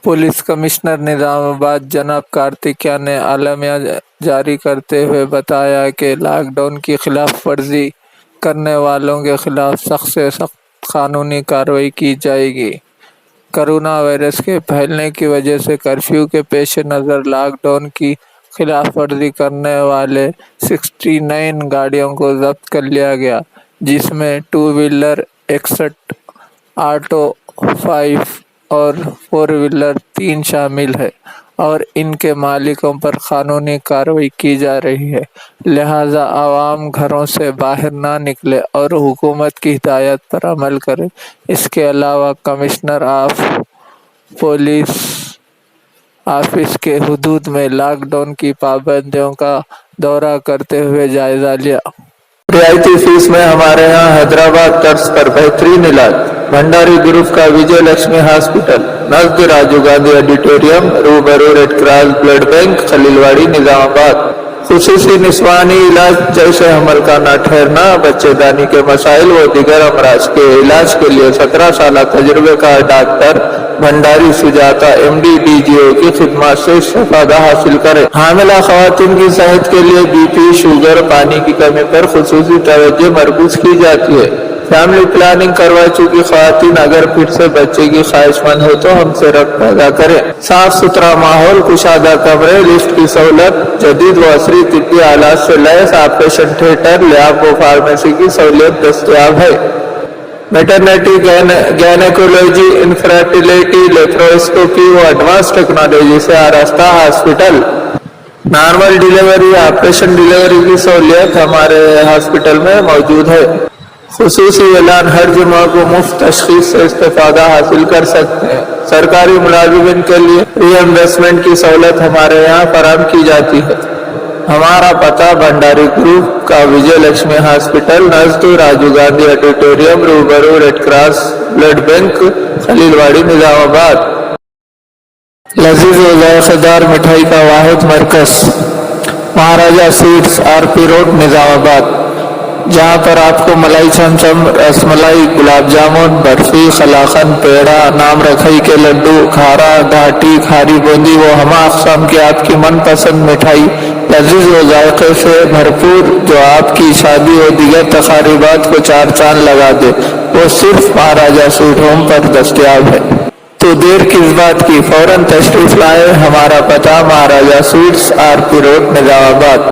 Police commissioner Nizamabad जनाब कार्तिकेय ने आलमिया जारी करते हुए बताया कि लॉकडाउन की खिलाफ वर्जी करने वालों के खिलाफ सख्त से सख्त कानूनी कार्रवाई की जाएगी। कोरोना वायरस के फैलने की वजह से कर्फ्यू के पेश नज़र लॉकडाउन की खिलाफ वर्जी करने वाले 69 गाड़ियों को जब्त कर लिया गया, जिसमें 2 व्हीलर 61, ऑटो 5 और 4 व्हीलर 3 शामिल है और इनके मालिकों पर कानूनी कार्रवाई की जा रही है। लिहाजा आवाम घरों से बाहर ना निकले और हुकूमत की हिदायत पर अमल करें। इसके अलावा कमिश्नर ऑफ पुलिस ऑफिस के हुदूद में लॉकडाउन की पाबंदियों का दौरा करते हुए जायजा लिया। रियायती फीस में हमारे यहाँ हैदराबाद तर्ज पर बेहतरीन इलाज। भंडारी ग्रुप का विजय लक्ष्मी हॉस्पिटल, नजदीक राजीव गांधी ऑडिटोरियम, रूबरू red cross blood bank, Khaleelwadi, Nizamabad. खुसूसी निस्वानी इलाज जैसे हमल का ना ठहरना, बच्चेदानी के मसाइल व दीगर अमराज के इलाज के लिए 17 साल तजुर्बे का doctor Bhandari Sujata MD DGO की खिदमत से इस्तेफादा हासिल करें। हामिला खवातीन की सेहत के लिए BP, शुगर, पानी की कमी पर खुसूसी तवज्जो मरकूज की जाती है। फैमिली प्लानिंग करवा चुकी खवातीन अगर फिर से बच्चे की ख्वाहिशमंद हो तो हमसे रब्त पैदा करें। साफ सुथरा माहौल, कुशादा कमरे, लिफ्ट की सहूलत, जदीद व असरी तिब्बी आलात से लैस ऑपरेशन थिएटर, लैब व फार्मेसी की सहूलियत दस्तयाब है। मैटरनिटी, गैनेकोलॉजी, इनफर्टिलिटी, लेप्रोस्कोपी व एडवांस टेक्नोलॉजी से आरास्ता hospital. Normal delivery, operation delivery की सहूलियत हमारे हॉस्पिटल में मौजूद है। खुसूसी ऐलान, हर जुमा को मुफ्त तशखीस से इस्तेफादा हासिल कर सकते हैं। सरकारी मुलाजिमिन के लिए रीइंबर्समेंट की सहूलत हमारे यहाँ फराहम की जाती है। हमारा पता भंडारी ग्रुप का विजय लक्ष्मी हॉस्पिटल, नजदीक राजीव गांधी ऑडिटोरियम, रूबरू red cross blood bank, Khaleelwadi, Nizamabad. लजीज व जायकेदार मिठाई का वाहिद मरकज Maharaja sweets, RP road, Nizamabad, जहाँ पर आपको मलाई चमचम, रसमलाई, गुलाब जामुन, बर्फी, कलाकंद, पेड़ा, नाम रखई के लड्डू, खारा, घाटी, खारी बूंदी व हमा अक़साम की आपकी मनपसंद मिठाई लजीज व जायके से भरपूर, जो आपकी शादी और दीगर तकारीबात को 4 चांद लगा दे, वो सिर्फ महाराजा स्वीट होम पर दस्तयाब है। तो देर किस बात की, फौरन तशरीफ लाए। हमारा पता महाराजा स्वीट्स, RP रोड, निजामाबाद।